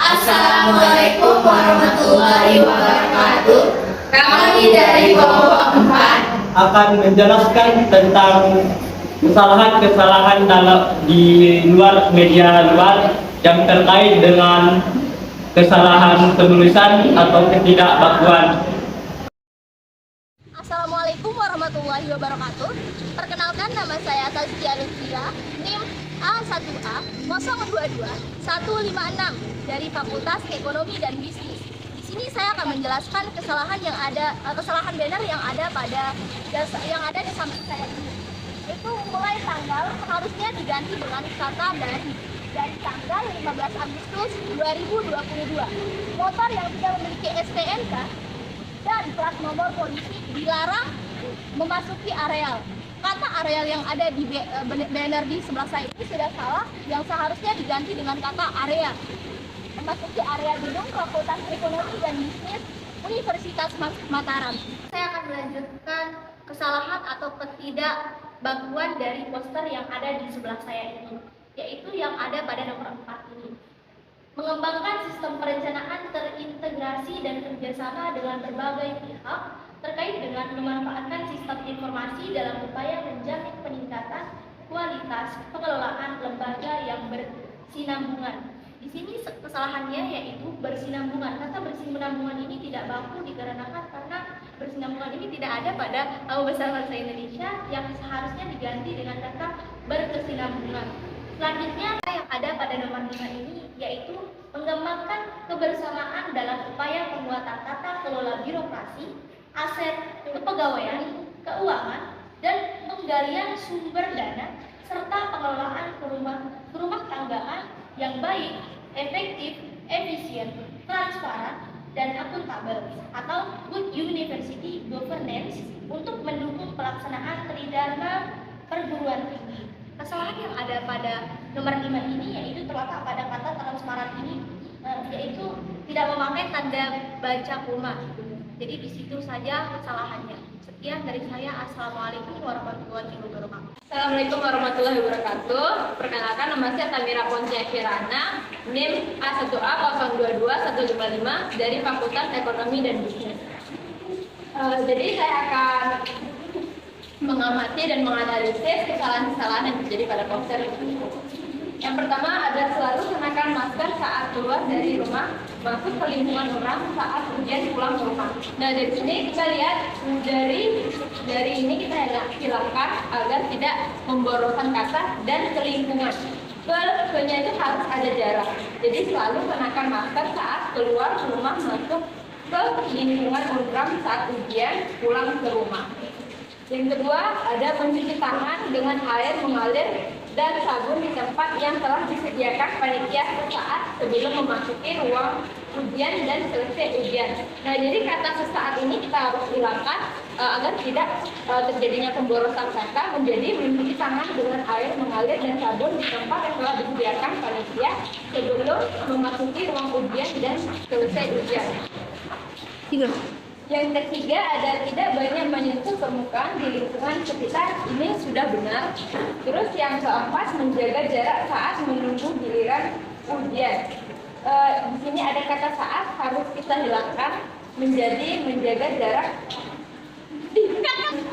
Assalamualaikum warahmatullahi wabarakatuh. Kami dari kelompok 4 akan menjelaskan tentang kesalahan-kesalahan di luar media luar yang terkait dengan kesalahan penulisan atau ketidakbakuan. Assalamualaikum warahmatullahi wabarakatuh. Perkenalkan, nama saya Tazkia Lutfia, NIM A1A 022 156 dari Fakultas Ekonomi dan Bisnis. Di sini saya akan menjelaskan kesalahan banner yang ada di samping saya ini. Itu mulai tanggal harusnya diganti dengan kata dari tanggal 15 Agustus 2022. Motor yang tidak memiliki STNK dan plat nomor polisi dilarang memasuki areal. Kata areal yang ada di banner di sebelah saya ini sudah salah, yang seharusnya diganti dengan kata area. Memasuki area gedung Fakultas Ekonomi dan Bisnis Universitas Mataram. Saya akan melanjutkan kesalahan atau ketidakbakuan dari poster yang ada di sebelah saya ini, yaitu yang ada pada nomor 4 ini. Mengembangkan sistem perencanaan terintegrasi dan kerjasama dengan berbagai pihak terkait dengan memanfaatkan sistem informasi dalam upaya menjamin peningkatan kualitas pengelolaan lembaga yang bersinambungan. Di sini kesalahannya yaitu bersinambungan. Kata bersinambungan ini tidak baku dikarenakan karena bersinambungan ini tidak ada pada Kamus Besar Bahasa Indonesia, yang seharusnya diganti dengan kata berkesinambungan. Selanjutnya yang ada pada nomor 5 ini yaitu mengembangkan kebersamaan dalam upaya penguatan tata kelola birokrasi, aset, kepegawaian, keuangan, dan penggalian sumber dana serta pengelolaan rumah tanggaan yang baik, efektif, efisien, transparan, dan akuntabel atau good university governance untuk mendukung pelaksanaan tridharma perguruan tinggi. Kesalahan yang ada pada nomor 5 ini yaitu terletak pada kata transparan ini, yaitu tidak memakai tanda baca koma. Jadi di situ saja kesalahannya. Sekian dari saya. Assalamualaikum warahmatullahi wabarakatuh. Assalamualaikum warahmatullahi wabarakatuh. Perkenalkan, nama saya Tamira Poncia Kirana, NIM A1A 022 155 dari Fakultas Ekonomi dan Bisnis. Jadi saya akan mengamati dan menganalisis kesalahan-kesalahan yang terjadi pada poster ini. Yang pertama ada selalu kenakan masker saat keluar dari rumah, masuk ke lingkungan orang saat ujian pulang ke rumah. Nah, dari sini kita lihat dari ini kita hilangkan agar tidak memboroskan kata dan ke lingkungan. Ke-nya itu harus ada jarak. Jadi selalu kenakan masker saat keluar rumah, masuk ke lingkungan orang saat ujian pulang ke rumah. Yang kedua, ada mencuci tangan dengan air mengalir dan sabun di tempat yang telah disediakan panitia sesaat sebelum memasuki ruang ujian dan selesai ujian. Nah, jadi kata sesaat ini kita harus hilangkan agar tidak terjadinya pemborosan kata menjadi mencuci tangan dengan air mengalir dan sabun di tempat yang telah disediakan panitia sebelum memasuki ruang ujian dan selesai ujian. Yang ketiga, ada tidak banyak menyentuh permukaan di lingkungan sekitar. Ini sudah benar. Terus yang keempat, menjaga jarak saat menunggu giliran ujian. Di sini ada kata saat harus kita hilangkan menjadi menjaga jarak.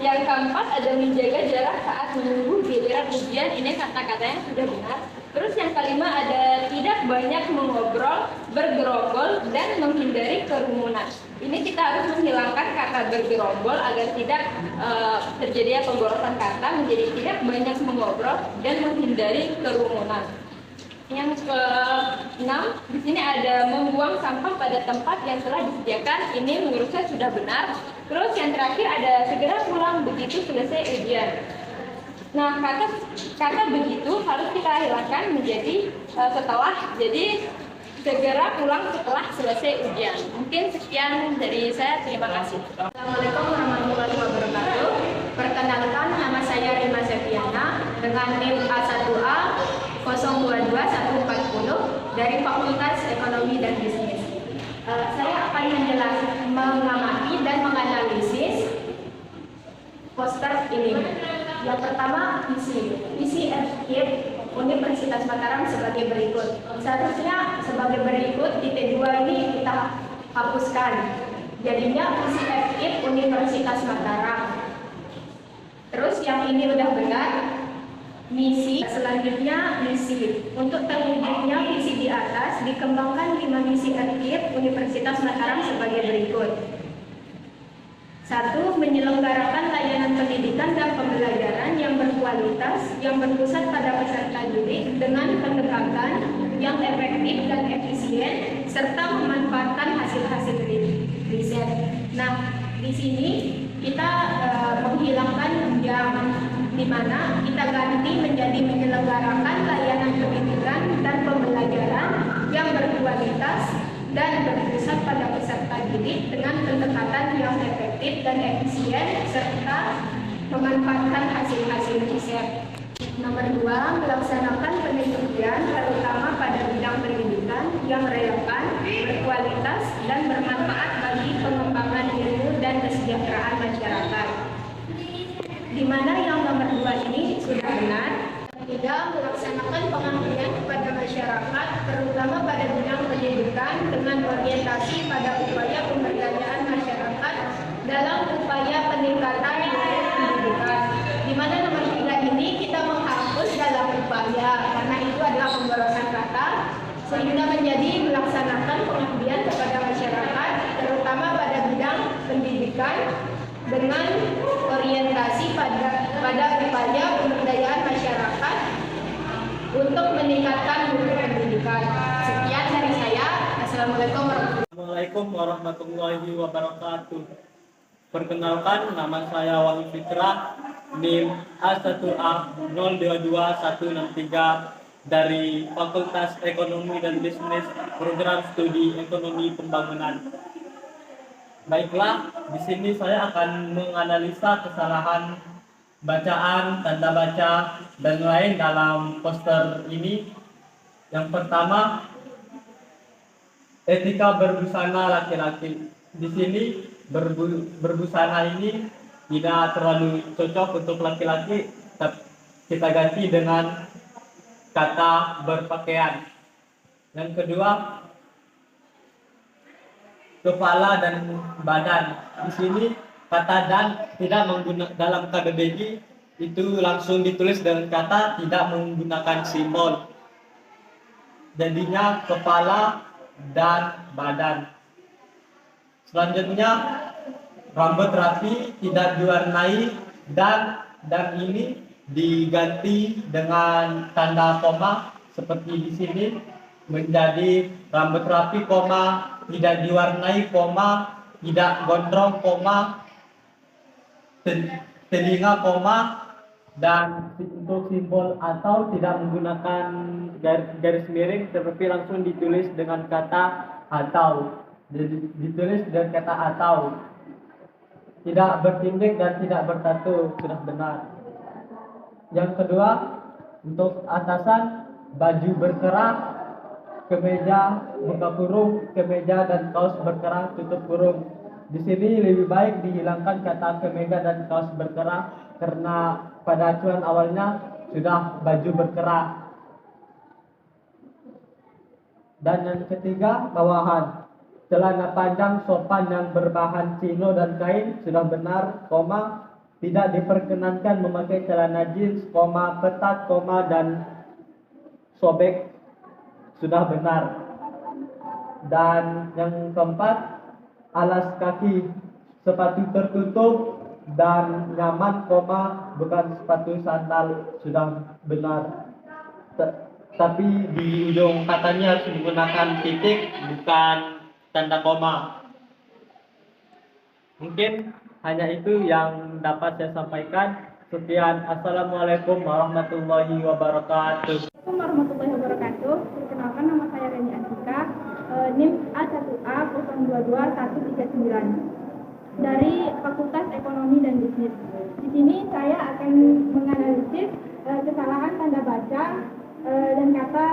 Yang keempat, ada menjaga jarak saat menunggu giliran ujian. Ini kata-katanya sudah benar. Terus yang kelima, ada tidak banyak mengobrol, bergerombol, dan menghindari kerumunan. Ini kita harus menghilangkan kata bergerombol agar tidak terjadi pemborosan kata menjadi tidak banyak mengobrol dan menghindari kerumunan. Yang ke-6, di sini ada membuang sampah pada tempat yang telah disediakan. Ini menurut saya sudah benar. Terus yang terakhir ada segera pulang begitu selesai ujian. Nah, kata begitu harus kita hilangkan menjadi setelah. Jadi segera pulang setelah selesai ujian. Mungkin sekian dari saya. Terima kasih. Assalamualaikum warahmatullahi wabarakatuh. Perkenalkan, nama saya Rima Zefiana dengan NIM A1A 022 140 dari Fakultas Ekonomi dan Bisnis. Saya akan mengamati dan menganalisis poster ini. Yang pertama, visi escape Universitas Mataram sebagai berikut. Seharusnya sebagai berikut, titik 2 ini kita hapuskan. Jadinya visi FIP Universitas Mataram. Terus yang ini udah benar. Misi, selanjutnya misi. Untuk terwujudnya visi di atas, dikembangkan 5 misi FIP Universitas Mataram sebagai berikut. 1. Menyelenggarakan layanan pendidikan dan pembelajaran yang berkualitas, yang berpusat pada peserta didik dengan pendekatan yang efektif dan efisien, serta memanfaatkan hasil-hasil riset. Nah, di sini kita menghilangkan yang di mana kita ganti menjadi menyelenggarakan layanan pendidikan dan pembelajaran yang berkualitas dan berpusat pada peserta didik dengan pendekatan yang efektif dan efisien serta memanfaatkan hasil-hasil riset. Nomor 2, melaksanakan penelitian terutama pada bidang pendidikan yang relevan, berkualitas, dan bermanfaat bagi pengembangan ilmu dan kesejahteraan masyarakat. Di mana yang nomor 2 ini sudah benar. 3. Melaksanakan pengabdian kepada masyarakat, terutama pada bidang pendidikan dengan orientasi pada upaya pemberdayaan masyarakat dalam upaya peningkatan mutu pendidikan. Di mana nomor 3 ini kita menghapus dalam upaya, karena itu adalah pemborosan kata, sehingga menjadi melaksanakan pengabdian kepada masyarakat, terutama pada bidang pendidikan dengan orientasi pada upaya pemberdayaan masyarakat untuk meningkatkan mutu pendidikan. Sekian dari saya. Assalamualaikum warahmatullahi wabarakatuh. Perkenalkan, nama saya Wahyu Fitra, NIM A1A022163 dari Fakultas Ekonomi dan Bisnis, Program Studi Ekonomi Pembangunan. Baiklah, di sini saya akan menganalisa kesalahan bacaan, tanda baca, dan lain dalam poster ini. Yang pertama, etika berbusana laki-laki. Di sini berbusana ini tidak terlalu cocok untuk laki-laki, kita ganti dengan kata berpakaian. Yang kedua, kepala dan badan. Di sini kata dan tidak menggunakan dalam KBBI itu langsung ditulis dengan kata tidak menggunakan simbol. Jadinya kepala dan badan. Selanjutnya rambut rapi tidak diwarnai dan ini diganti dengan tanda koma seperti di sini menjadi rambut rapi koma tidak diwarnai koma tidak gondrong koma telinga koma, dan untuk simbol atau tidak menggunakan garis miring tetapi langsung ditulis dengan kata atau. Ditulis dengan kata atau. Tidak bertindik dan tidak bertatu, sudah benar. Yang kedua, untuk atasan baju berkerah, kemeja buka kurung, kemeja dan kaos berkerah tutup kurung. Di sini lebih baik dihilangkan kata kemeja dan kaos berkerah karena pada acuan awalnya sudah baju berkerah. Dan yang ketiga, bawahan celana panjang sopan yang berbahan chino dan kain, sudah benar, koma, tidak diperkenankan memakai celana jeans, koma, ketat, koma, dan sobek, sudah benar. Dan yang keempat, alas kaki sepatu tertutup dan nyaman, koma, bukan sepatu sandal, sudah benar. Tapi di ujung katanya harus menggunakan titik, bukan tanda koma. Mungkin hanya itu yang dapat saya sampaikan. Sekian, assalamualaikum warahmatullahi wabarakatuh. Assalamualaikum warahmatullahi wabarakatuh. Perkenalkan, nama saya Reni Antika, NIM A1A022139 dari Fakultas Ekonomi dan Bisnis. Di sini saya akan menganalisis kesalahan tanda baca dan kata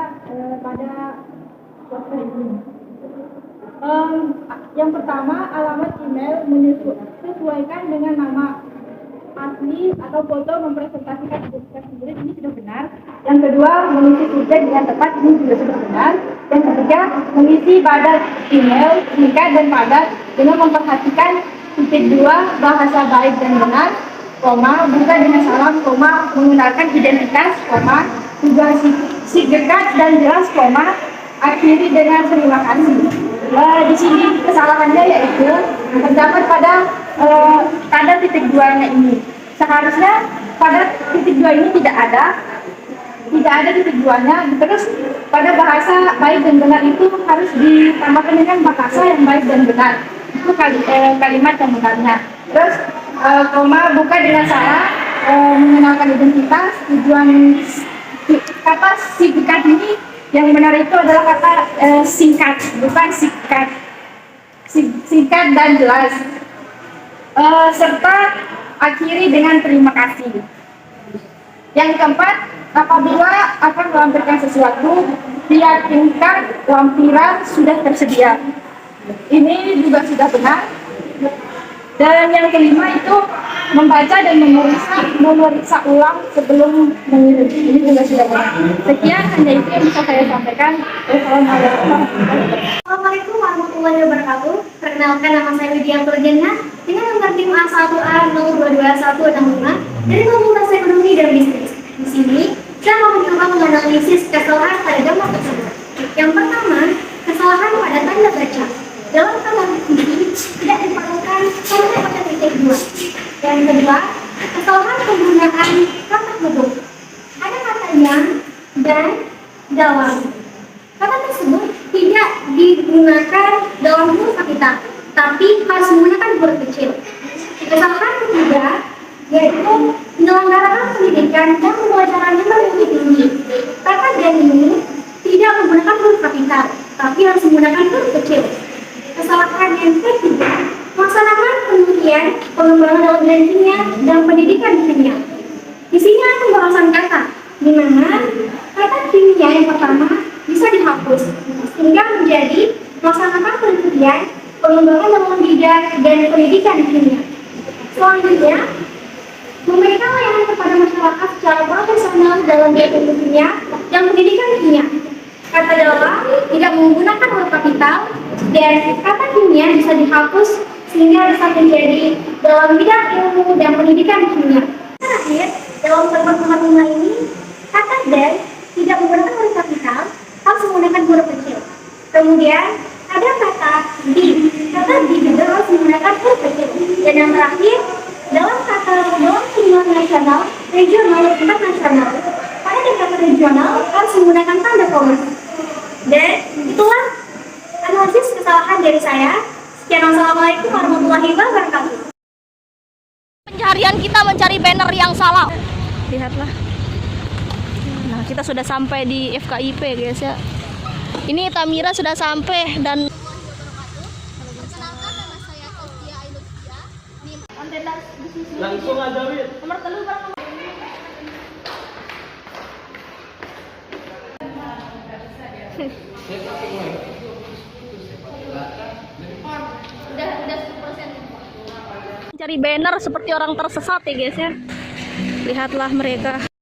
pada poster ini. Yang pertama, alamat email menyesuaikan dengan nama asli atau foto mempresentasikan identitas sendiri ini sudah benar. Yang kedua, mengisi subjek dengan tepat ini juga sudah benar. Yang ketiga, mengisi padat email, singkat dan padat dengan memperhatikan titik dua bahasa baik dan benar, koma, bukan dengan salam, koma, menggunakan identitas, koma, juga dekat dan jelas, koma, akhiri dengan terima kasih. Di sini kesalahannya yaitu terdapat pada titik duanya ini. Seharusnya pada titik dua ini tidak ada titik duanya. Terus pada bahasa baik dan benar itu harus ditambahkan dengan bahasa yang baik dan benar. Itu kalimat yang benarnya. Terus koma, buka dengan salah, mengenalkan identitas, tujuan kata singkat ini yang benar itu adalah kata singkat, bukan singkat dan jelas, serta akhiri dengan terima kasih. Yang keempat, apabila akan melampirkan sesuatu, diyakinkan lampiran sudah tersedia. Ini juga sudah benar. Dan yang kelima itu membaca dan memeriksa ulang sebelum mengirim. Ini juga sudah benar. Sekian hanya itu yang bisa saya sampaikan. Assalamualaikum warahmatullahi wabarakatuh. Perkenalkan, nama saya Widya Turjana dengan nomor tim A1A 022165 dari Fakultas Ekonomi dan Bisnis. Di sini saya mau mencoba menganalisis kesalahan pada gambar tersebut. Yang pertama, kesalahan pada tanda baca. Dalam kata ini tidak diperlukan sampai pada titik dua. Yang kedua, kesalahan penggunaan kata huruf. Ada kata yang dan dalam. Kata tersebut tidak digunakan dalam huruf kapital, tapi harus menggunakan huruf kecil. Kesalahan ketiga yaitu menyelenggarakan pendidikan dan pembelajaran yang lebih tinggi. Kata dan ini tidak menggunakan huruf kapital, tapi harus menggunakan huruf kecil. Kesalahan yang ketiga, melaksanakan penelitian, pengembangan dalam bidang kimia dan pendidikan kimia. Di sini ada pembahasan kata, di mana kata kimia yang pertama bisa dihapus, sehingga menjadi melaksanakan penelitian, pengembangan dalam bidang dan pendidikan kimia. Selanjutnya, memberikan layanan kepada masyarakat secara profesional dalam bidang kimia dan pendidikan kimia. Kata dalam tidak menggunakan huruf kapital dan kata kimia bisa dihapus sehingga bisa menjadi dalam bidang ilmu dan pendidikan kimia. Terakhir, dalam pertemuan ini, kata dan tidak menggunakan huruf kapital harus menggunakan huruf kecil. Kemudian ada kata di juga harus menggunakan huruf kecil. Dan yang terakhir, dalam tujuan nasional, regional, dan internasional, pada kata regional harus menggunakan tanda koma. Dan itulah analisis kesalahan dari saya. Sekian, wassalamualaikum warahmatullahi wabarakatuh. Pencarian kita mencari banner yang salah. Lihatlah. Nah, kita sudah sampai di FKIP guys ya. Ini Tamira sudah sampai dan langsung aja Wid. nomor telu Bang. Cari banner seperti orang tersesat ya guys ya. Lihatlah mereka.